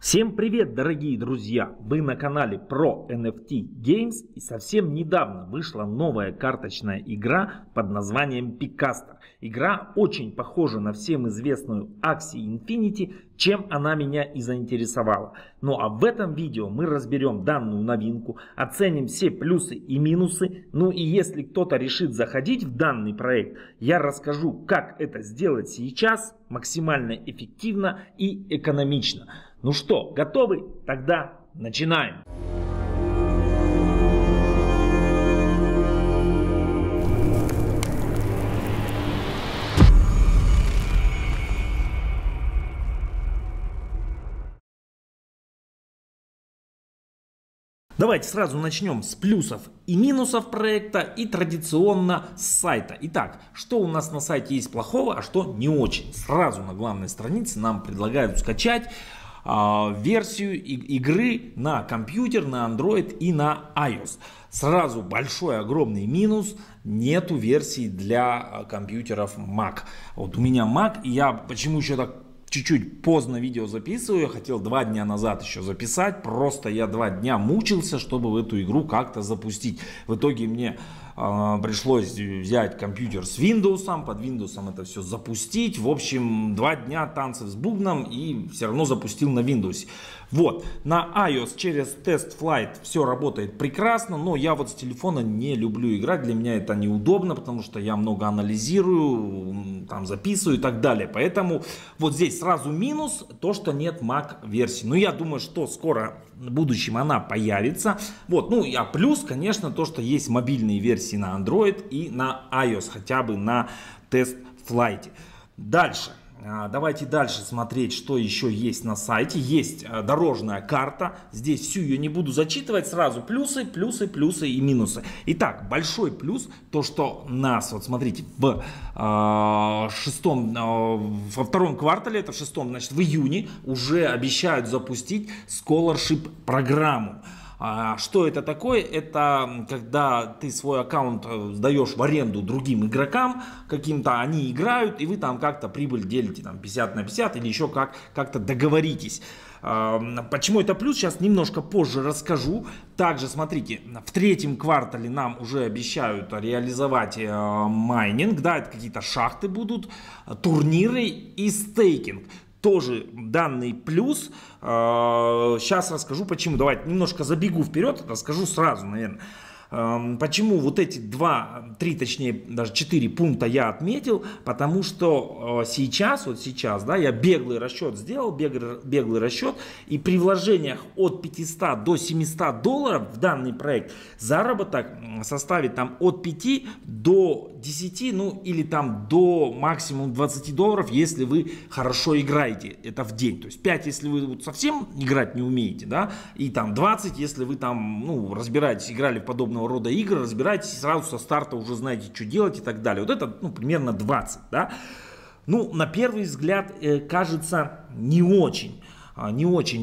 Всем привет, дорогие друзья! Вы на канале про NFT Games, и совсем недавно вышла новая карточная игра под названием Picastor. Игра очень похожа на всем известную Axie Infinity, чем она меня и заинтересовала. Ну а в этом видео мы разберем данную новинку, оценим все плюсы и минусы. Ну и если кто-то решит заходить в данный проект, я расскажу, как это сделать сейчас максимально эффективно и экономично. Ну что, готовы? Тогда начинаем! Давайте сразу начнем с плюсов и минусов проекта и традиционно с сайта. Итак, что у нас на сайте есть плохого, а что не очень. Сразу на главной странице нам предлагают скачать версию игры на компьютер, на Android и на iOS. Сразу большой огромный минус: нету версии для компьютеров Mac. Вот у меня Mac, и я почему еще так чуть-чуть поздно видео записываю. Я хотел 2 дня назад еще записать. Просто я 2 дня мучился, чтобы эту игру как-то запустить. В итоге мне пришлось взять компьютер с Windows, под Windows это все запустить. В общем, 2 дня танцев с бубном, и все равно запустил на Windows. Вот, на iOS через Test Flight все работает прекрасно, но я вот с телефона не люблю играть. Для меня это неудобно, потому что я много анализирую, там записываю и так далее. Поэтому вот здесь сразу минус: то, что нет Mac версии. Но я думаю, что скоро в будущем она появится. Вот, ну а плюс, конечно, то, что есть мобильные версии на Android и на iOS, хотя бы на Test Flight. Дальше. Давайте дальше смотреть, что еще есть на сайте. Есть дорожная карта. Здесь всю ее не буду зачитывать. Сразу плюсы, плюсы, плюсы и минусы. Итак, большой плюс: то, что нас, вот смотрите, во втором квартале, это в шестом, значит в июне, уже обещают запустить Scholarship программу. Что это такое? Это когда ты свой аккаунт сдаешь в аренду другим игрокам каким-то, они играют, и вы там как-то прибыль делите там 50 на 50 или еще как-то договоритесь. Почему это плюс, сейчас немножко позже расскажу. Также смотрите, в 3-м квартале нам уже обещают реализовать майнинг, да, это какие-то шахты будут, турниры и стейкинг. Тоже данный плюс. Сейчас расскажу почему. Давайте немножко забегу вперед, расскажу сразу, наверное. Почему вот эти 3, точнее даже 4 пункта я отметил? Потому что сейчас, да, я беглый расчет сделал, беглый расчет, и при вложениях от 500 до 700 долларов в данный проект заработок составит там от 5 до 10, ну или там до максимум 20 долларов, если вы хорошо играете это в день. То есть 5, если вы вот совсем играть не умеете, да, и там 20, если вы там, ну, разбираетесь, играли в подобного рода игры, разбираетесь, сразу со старта уже знаете, что делать и так далее. Вот это, ну, примерно 20, да. Ну, на первый взгляд, кажется не очень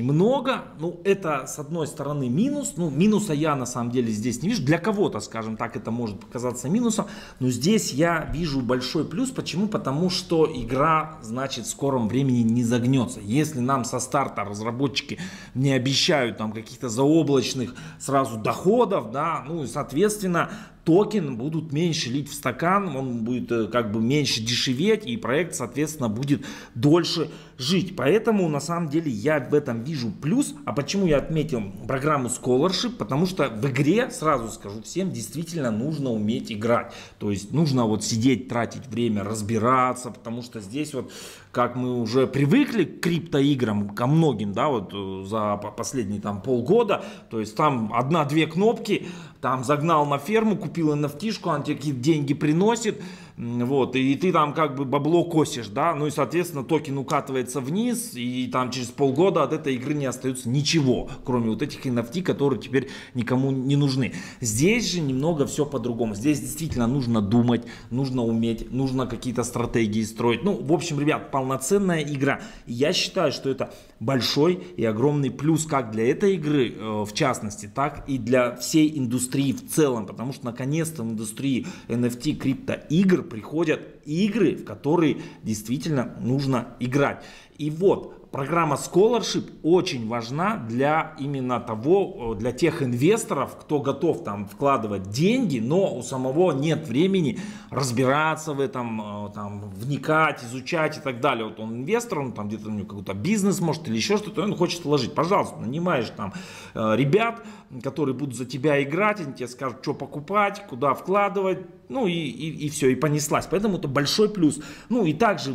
много. Ну, это с одной стороны минус. Ну, минуса я на самом деле здесь не вижу. Для кого-то, скажем так, это может показаться минусом. Но здесь я вижу большой плюс. Почему? Потому что игра, значит, в скором времени не загнется. Если нам со старта разработчики не обещают там каких-то заоблачных сразу доходов, да, ну и соответственно токен будут меньше лить в стакан, он будет как бы меньше дешеветь, и проект, соответственно, будет дольше жить. Поэтому, на самом деле, я в этом вижу плюс. А почему я отметил программу Scholarship? Потому что в игре, сразу скажу всем, действительно нужно уметь играть. То есть нужно вот сидеть, тратить время, разбираться, потому что здесь вот, как мы уже привыкли к криптоиграм, ко многим, да, вот за последние там полгода, то есть там 1-2 кнопки, там загнал на ферму, купил NFT-шку, он тебе какие-то деньги приносит, вот, и ты там как бы бабло косишь, да, ну и соответственно токен укатывается вниз, и там через полгода от этой игры не остается ничего, кроме вот этих NFT, которые теперь никому не нужны. Здесь же немного все по-другому. Здесь действительно нужно думать, нужно уметь, нужно какие-то стратегии строить. Ну, в общем, ребят, полноценная игра. И я считаю, что это большой и огромный плюс как для этой игры, в частности, так и для всей индустрии в целом, потому что наконец-то в индустрии NFT криптоигр приходят игры, в которые действительно нужно играть. И вот программа Scholarship очень важна для именно того, для тех инвесторов, кто готов там вкладывать деньги, но у самого нет времени разбираться в этом, там, вникать, изучать и так далее. Вот он инвестор, он там где-то у него какой-то бизнес может или еще что-то, он хочет вложить. Пожалуйста, нанимаешь там ребят, которые будут за тебя играть, они тебе скажут, что покупать, куда вкладывать, ну и все, и понеслась. Поэтому это большой плюс. Ну и также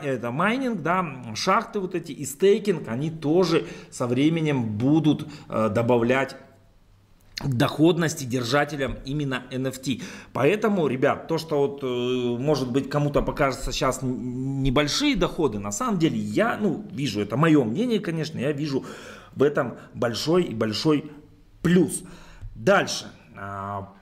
это майнинг, да, шахты вот эти и стейкинг, они тоже со временем будут добавлять доходности держателям именно NFT. Поэтому, ребят, то, что вот может быть кому-то покажется сейчас небольшие доходы, на самом деле я, вижу, это мое мнение, конечно, я вижу в этом большой и большой плюс. Дальше.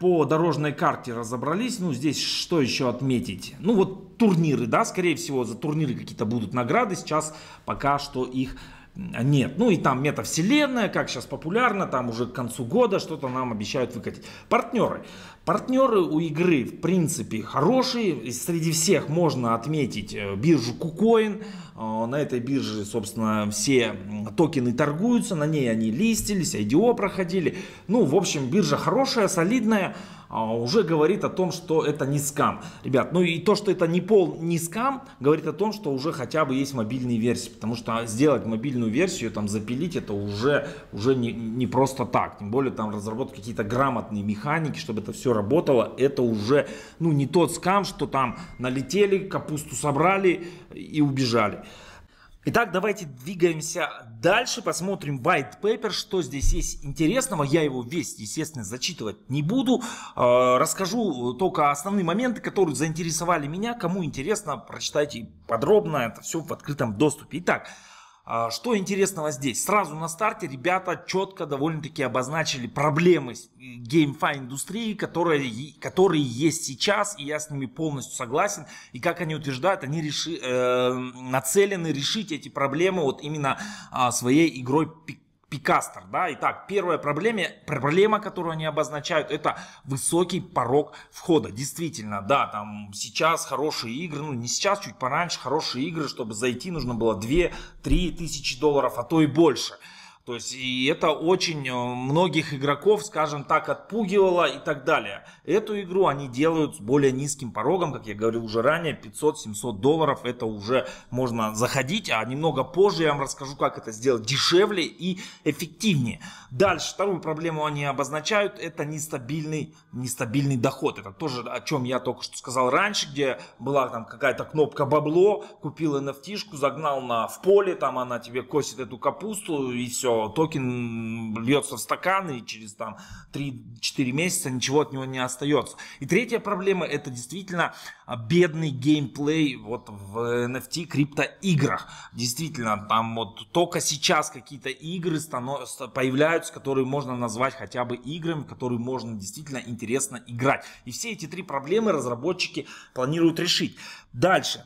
По дорожной карте разобрались. Здесь что еще отметить? Вот турниры, да, скорее всего, за турниры какие-то будут награды. Сейчас пока что их нет. И там метавселенная, как сейчас популярно, там уже к концу года что-то нам обещают выкатить. Партнеры. Партнеры у игры, в принципе, хорошие. Среди всех можно отметить биржу KuCoin. На этой бирже, собственно, все токены торгуются, на ней они листились, IDO проходили. В общем, биржа хорошая, солидная, уже говорит о том, что это не скам. Ребят, и то, что это не скам, говорит о том, что уже хотя бы есть мобильные версии. Потому что сделать мобильную версию, там запилить, это уже не просто так. Тем более там разработать какие-то грамотные механики, чтобы это все работало. Это уже не тот скам, что там налетели, капусту собрали и убежали. Итак, давайте двигаемся дальше, посмотрим white paper, что здесь есть интересного. Я его весь, естественно, зачитывать не буду. Расскажу только основные моменты, которые заинтересовали меня. Кому интересно, прочитайте подробно, это все в открытом доступе. Итак, что интересного здесь? Сразу на старте ребята четко довольно-таки обозначили проблемы GameFi индустрии, которые есть сейчас, и я с ними полностью согласен. И как они утверждают, они нацелены решить эти проблемы вот именно своей игрой Picastor, да. Итак, первая проблема, которую они обозначают, это высокий порог входа. Действительно, да, там сейчас хорошие игры, не сейчас, чуть пораньше, хорошие игры, чтобы зайти, нужно было 2-3 тысячи долларов, а то и больше. То есть, и это очень многих игроков, скажем так, отпугивало и так далее. Эту игру они делают с более низким порогом, как я говорил уже ранее, 500-700 долларов, это уже можно заходить, а немного позже я вам расскажу, как это сделать дешевле и эффективнее. Дальше, вторую проблему они обозначают, это нестабильный доход. Это тоже, о чем я только что сказал раньше, где была там какая-то кнопка бабло, купил NFT-шку, загнал в поле, там она тебе косит эту капусту и все. Токен льется в стакан, и через 3-4 месяца ничего от него не остается. И третья проблема, это действительно бедный геймплей вот в NFT криптоиграх. Действительно, там вот только сейчас какие-то игры появляются, которые можно назвать хотя бы играми, в которые можно действительно интересно играть. И все эти три проблемы разработчики планируют решить. Дальше,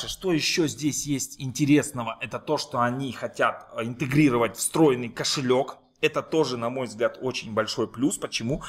что еще здесь есть интересного, это то, что они хотят интегрировать встроенный кошелек. Это тоже, на мой взгляд, очень большой плюс. Почему?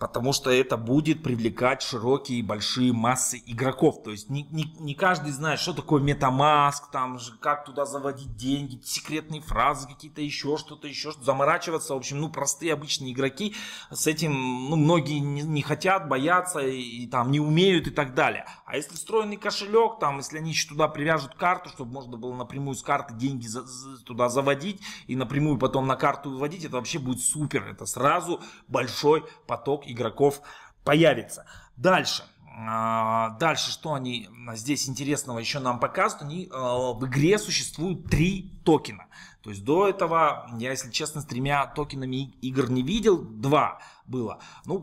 Потому что это будет привлекать широкие и большие массы игроков. То есть не каждый знает, что такое MetaMask, там, как туда заводить деньги, секретные фразы какие-то, еще что-то, заморачиваться. В общем, простые обычные игроки с этим, многие не хотят, боятся и там не умеют и так далее. А если встроенный кошелек, там, если они еще туда привяжут карту, чтобы можно было напрямую с карты деньги туда заводить и напрямую потом на карту выводить, это вообще будет супер. Это сразу большой поток игроков появится. Дальше, что они здесь интересного еще нам показывают? В игре существует 3 токена. То есть до этого я, если честно, с 3 токенами игр не видел, 2 было.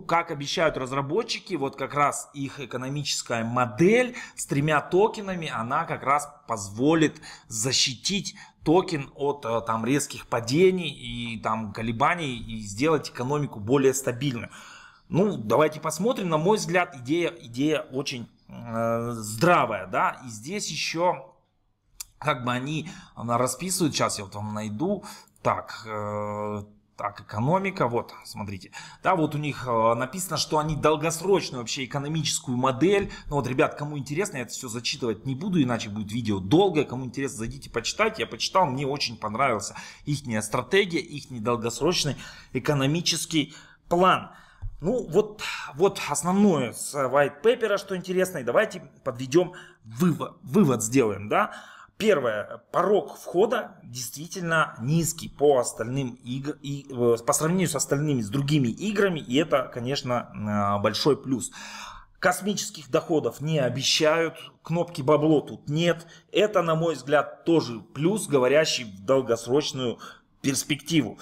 Как обещают разработчики, вот как раз их экономическая модель с 3 токенами, она как раз позволит защитить токен от резких падений и колебаний и сделать экономику более стабильной. Давайте посмотрим. На мой взгляд, идея очень здравая, да. И здесь еще они расписывают. Сейчас я вам найду. Так, экономика, вот, смотрите. Да, вот у них написано, что они долгосрочную вообще экономическую модель. Ну вот, ребят, кому интересно, я это все зачитывать не буду, иначе будет видео долгое. Кому интересно, зайдите почитать. Я почитал, мне очень понравился их стратегия, их долгосрочный экономический план. Ну, вот основное с white paper, что интересно. И давайте подведем вывод сделаем, да. Первое, порог входа действительно низкий по сравнению с остальными, с другими играми, и это, конечно, большой плюс. Космических доходов не обещают, кнопки бабло тут нет. Это, на мой взгляд, тоже плюс, говорящий в долгосрочную перспективу.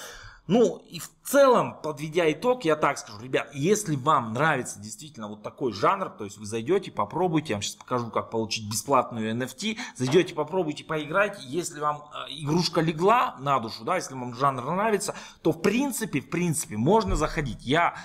Ну и в целом, подведя итог, я так скажу, ребят, если вам нравится действительно вот такой жанр, то есть вы зайдете, попробуйте, я вам сейчас покажу, как получить бесплатную NFT, зайдете, попробуйте, поиграйте, если вам игрушка легла на душу, да, если вам жанр нравится, то в принципе, можно заходить. Я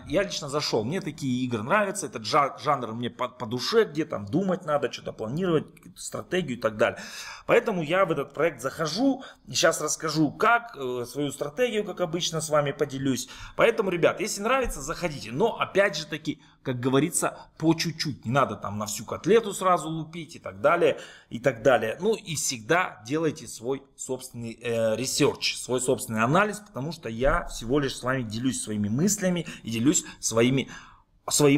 лично зашел, мне такие игры нравятся, этот жанр мне по душе, где там думать надо, что-то планировать, стратегию и так далее. Поэтому я в этот проект захожу, сейчас расскажу, как, свою стратегию, как обычно, с вами поделюсь. Поэтому, ребят, если нравится, заходите. Но, опять же таки, как говорится, по чуть-чуть. Не надо там на всю котлету сразу лупить и так далее, и так далее. Ну и всегда делайте свой собственный ресерч, свой собственный анализ, потому что я всего лишь с вами делюсь своими мыслями и делюсь своим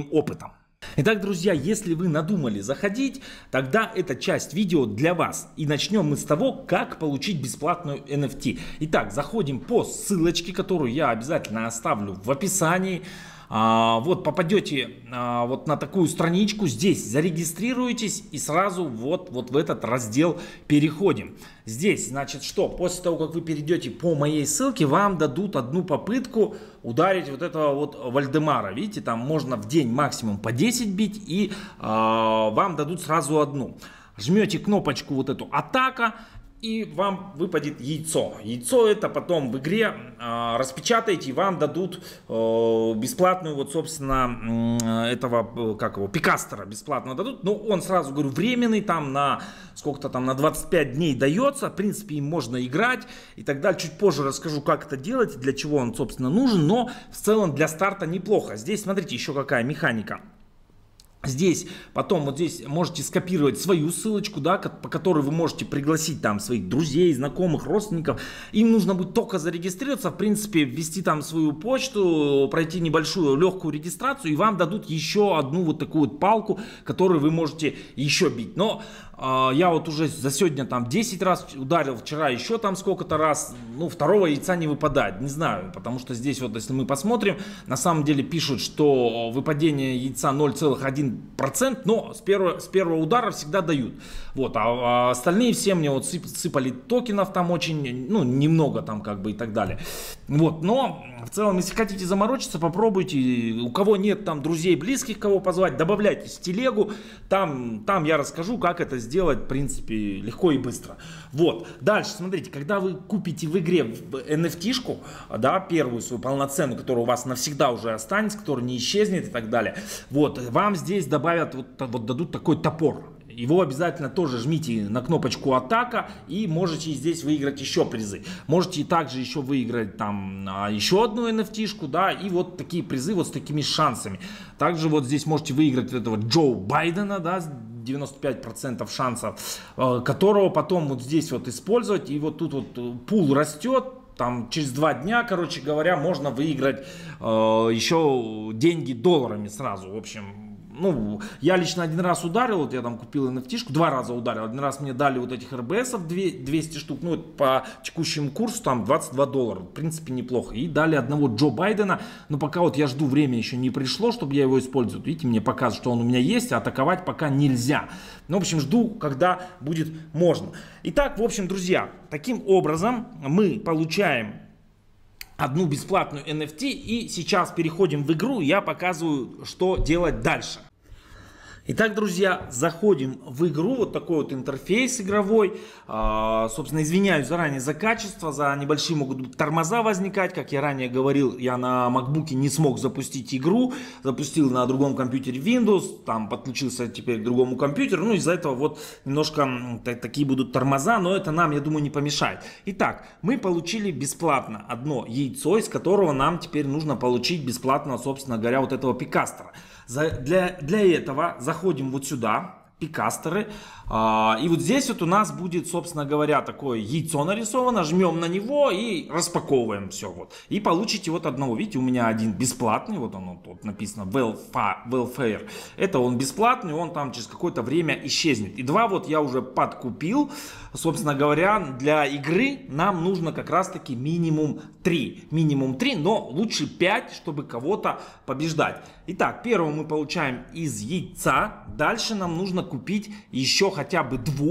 опытом. Итак, друзья, если вы надумали заходить, тогда эта часть видео для вас. И начнем мы с того, как получить бесплатную NFT. Итак, заходим по ссылочке, которую я обязательно оставлю в описании. Вот попадете вот на такую страничку, здесь зарегистрируетесь и сразу вот в этот раздел переходим. Здесь, значит, что? После того, как вы перейдете по моей ссылке, вам дадут одну попытку ударить вот этого вот Вальдемара. Видите, там можно в день максимум по 10 бить, и вам дадут сразу одну. Жмете кнопочку вот эту «Атака», и вам выпадет яйцо. Яйцо это потом в игре распечатаете, и вам дадут бесплатную, вот, собственно, этого, как его, пикастера бесплатно дадут. Но он, сразу говорю, временный, там на сколько-то там на 25 дней дается. В принципе, им можно играть и так далее. Чуть позже расскажу, как это делать, для чего он, собственно, нужен. Но в целом для старта неплохо. Здесь, смотрите, еще какая механика. Здесь, потом вот здесь можете скопировать свою ссылочку, да, по которой вы можете пригласить там своих друзей, знакомых, родственников. Им нужно будет только зарегистрироваться, в принципе, ввести там свою почту, пройти небольшую легкую регистрацию, и вам дадут еще одну вот такую вот палку, которую вы можете еще бить. Но я вот уже за сегодня там 10 раз ударил, вчера еще там сколько-то раз, ну, второго яйца не выпадает, не знаю, потому что здесь вот, если мы посмотрим, на самом деле пишут, что выпадение яйца 0,1%, но с первого удара всегда дают. Вот, а остальные все мне вот сыпали токенов там очень, ну, немного там как бы и так далее. Вот, но в целом, если хотите заморочиться, попробуйте. У кого нет там друзей, близких, кого позвать, добавляйтесь в телегу. Там я расскажу, как это сделать, в принципе, легко и быстро. Вот, дальше, смотрите, когда вы купите в игре NFT-шку, да, первую свою полноценную, которая у вас навсегда уже останется, которая не исчезнет и так далее, вот, вам здесь добавят, вот дадут такой топор. Его обязательно тоже жмите на кнопочку «Атака» и можете здесь выиграть еще призы. Можете также еще выиграть там еще одну NFT-шку, да, и вот такие призы вот с такими шансами. Также вот здесь можете выиграть этого Джо Байдена, да, 95% шансов, которого потом вот здесь вот использовать. И вот тут вот пул растет. Там через 2 дня, короче говоря, можно выиграть еще деньги долларами сразу. В общем, ну, я лично один раз ударил, вот я там купил NFT-шку, 2 раза ударил. Один раз мне дали вот этих РБСов 200 штук, ну, по текущему курсу там $22, в принципе, неплохо. И дали одного Джо Байдена, но пока вот я жду, время еще не пришло, чтобы я его использовал. Видите, мне показывают, что он у меня есть, а атаковать пока нельзя. Ну, в общем, жду, когда будет можно. Итак, в общем, друзья, таким образом мы получаем одну бесплатную NFT, и сейчас переходим в игру, и я показываю, что делать дальше. Итак, друзья, заходим в игру, вот такой вот интерфейс игровой. Собственно, извиняюсь заранее за качество, за небольшие могут тормоза возникать. Как я ранее говорил, я на MacBook не смог запустить игру, запустил на другом компьютере Windows, там подключился теперь к другому компьютеру. Ну, из-за этого вот немножко такие будут тормоза, но это нам, я думаю, не помешает. Итак, мы получили бесплатно одно яйцо, из которого нам теперь нужно получить бесплатно, собственно говоря, вот этого пикастера. Для этого заходим вот сюда, пикастеры, и вот здесь вот у нас будет, собственно говоря, такое яйцо нарисовано, жмем на него и распаковываем все вот. И получите вот одного, видите, у меня один бесплатный, вот он тут написано Welfare, это он бесплатный, он там через какое-то время исчезнет. И два вот я уже подкупил, собственно говоря, для игры нам нужно как раз таки минимум 3, но лучше 5, чтобы кого-то побеждать. Итак, первого мы получаем из яйца, дальше нам нужно купить еще хотя бы 2,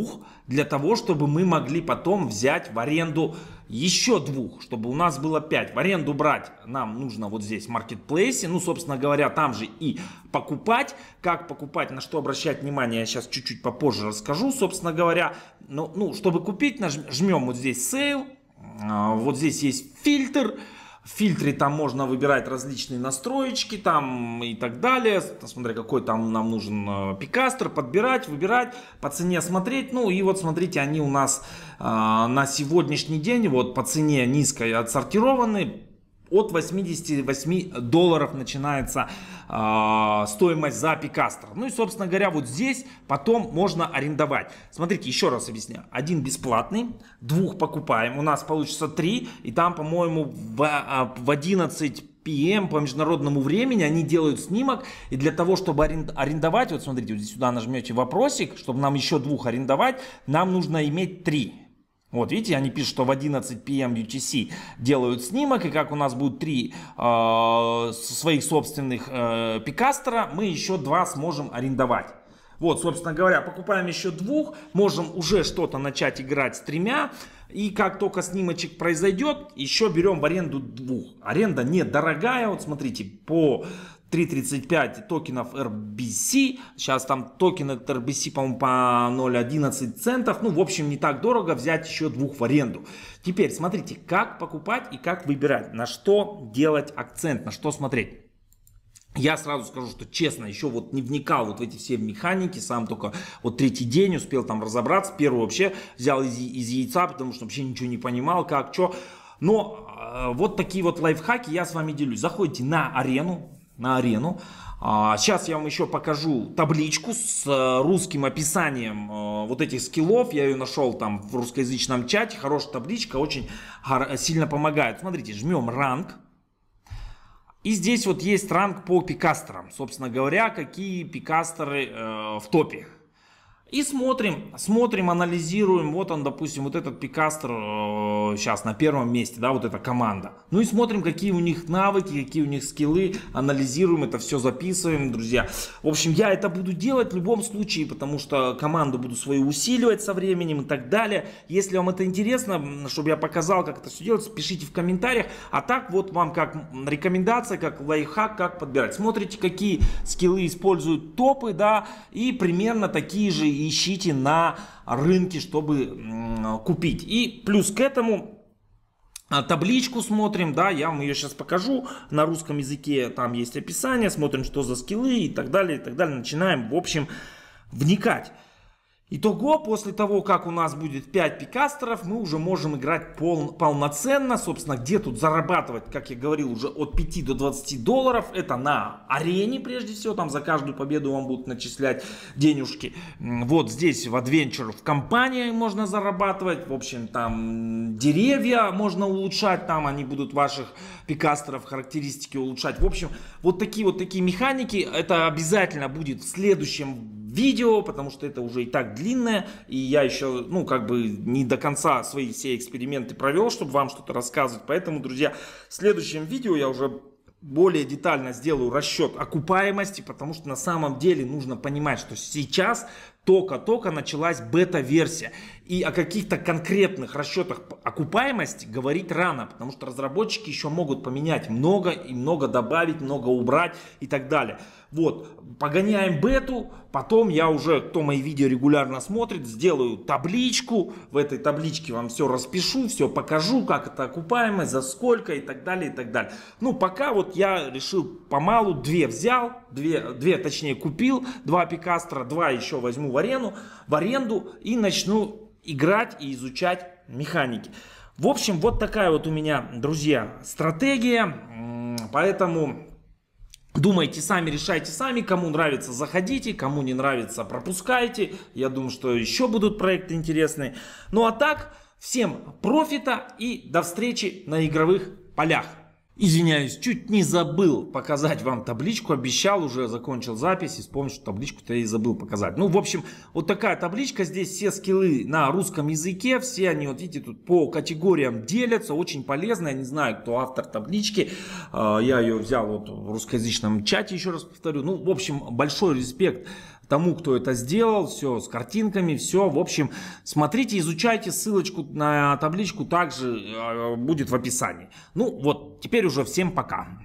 для того, чтобы мы могли потом взять в аренду еще 2, чтобы у нас было 5. В аренду брать нам нужно вот здесь в маркетплейсе, ну, собственно говоря, там же и покупать. Как покупать, на что обращать внимание, я сейчас чуть-чуть попозже расскажу, собственно говоря. Ну, чтобы купить, жмем вот здесь Sale, вот здесь есть фильтр. В фильтре там можно выбирать различные настроечки там и так далее. Смотря какой там нам нужен пикастер, подбирать, выбирать, по цене смотреть. Ну и вот смотрите, они у нас на сегодняшний день вот по цене низкой отсортированы. От $88 начинается стоимость за пикастер. Ну и, собственно говоря, вот здесь потом можно арендовать. Смотрите, еще раз объясняю. Один бесплатный, 2 покупаем. У нас получится 3. И там, по-моему, в 11 PM по международному времени они делают снимок. И для того, чтобы арендовать, вот смотрите, вот здесь сюда нажмете вопросик, чтобы нам еще 2 арендовать, нам нужно иметь 3. Вот видите, они пишут, что в 11 PM UTC делают снимок, и как у нас будет 3 своих собственных пикастера, мы еще 2 сможем арендовать. Вот, собственно говоря, покупаем еще 2, можем уже что-то начать играть с 3, и как только снимочек произойдет, еще берем в аренду 2. Аренда недорогая, вот смотрите, по 3.35 токенов RBC. Сейчас там токены RBC, по-моему, по 0.11 центов. Ну, в общем, не так дорого взять еще 2 в аренду. Теперь смотрите, как покупать и как выбирать, на что делать акцент, на что смотреть. Я сразу скажу, что честно, еще вот не вникал вот в эти все механики, сам только вот 3-й день успел там разобраться. Первый вообще взял из яйца, потому что вообще ничего не понимал, как, что. Но вот такие вот лайфхаки я с вами делюсь. Заходите на арену. Сейчас я вам еще покажу табличку с русским описанием вот этих скиллов. Я ее нашел там в русскоязычном чате. Хорошая табличка, очень сильно помогает. Смотрите, жмем ранг. И здесь вот есть ранг по пикастерам. Собственно говоря, какие пикастеры в топе. И смотрим, анализируем. Вот он, допустим, вот этот пикастер сейчас на первом месте, да, вот эта команда. Ну и смотрим, какие у них навыки, какие у них скиллы. Анализируем, это все записываем, друзья. В общем, я это буду делать в любом случае, потому что команду буду свою усиливать со временем и так далее. Если вам это интересно, чтобы я показал, как это все делается, пишите в комментариях. А так вот вам как рекомендация, как лайфхак, как подбирать. Смотрите, какие скиллы используют топы, да, и примерно такие же ищите на рынке, чтобы купить. И плюс к этому табличку смотрим, да, я вам ее сейчас покажу на русском языке, там есть описание, смотрим, что за скиллы и так далее, начинаем, в общем, вникать. Итого, после того, как у нас будет 5 пикастеров, мы уже можем играть полноценно. Собственно, где тут зарабатывать, как я говорил, уже от 5 до 20 долларов. Это на арене, прежде всего, там за каждую победу вам будут начислять денежки. Вот здесь в Adventure в компании можно зарабатывать. В общем, там деревья можно улучшать, там они будут ваших пикастеров характеристики улучшать. В общем, вот такие механики. Это обязательно будет в следующем видео, потому что это уже и так длинное, и я еще, ну, как бы не до конца свои все эксперименты провел, чтобы вам что-то рассказывать. Поэтому, друзья, в следующем видео я уже более детально сделаю расчет окупаемости, потому что на самом деле нужно понимать, что сейчас только-только началась бета-версия. И о каких-то конкретных расчетах окупаемости говорить рано, потому что разработчики еще могут поменять много и много добавить, много убрать и так далее. Вот, погоняем бету, потом я уже, кто мои видео регулярно смотрит, сделаю табличку, в этой табличке вам все распишу, все покажу, как это окупаемость, за сколько и так далее, и так далее. Ну, пока вот я решил помалу, 2 взял, 2 точнее купил, 2 Пикастера, 2 еще возьму в аренду и начну играть и изучать механики. В общем, вот такая вот у меня, друзья, стратегия, поэтому думайте сами, решайте сами, кому нравится, заходите, кому не нравится, пропускайте. Я думаю, что еще будут проекты интересные. Ну а так, всем профита и до встречи на игровых полях. Извиняюсь, чуть не забыл показать вам табличку, обещал, уже закончил запись и вспомнил, что табличку-то я и забыл показать. Ну, в общем, вот такая табличка, здесь все скиллы на русском языке, все они, вот видите, тут по категориям делятся, очень полезно, я не знаю, кто автор таблички, я ее взял вот в русскоязычном чате, еще раз повторю, ну, в общем, большой респект тому, кто это сделал, все с картинками, все, в общем, смотрите, изучайте, ссылочку на табличку также будет в описании. Ну вот, теперь уже всем пока.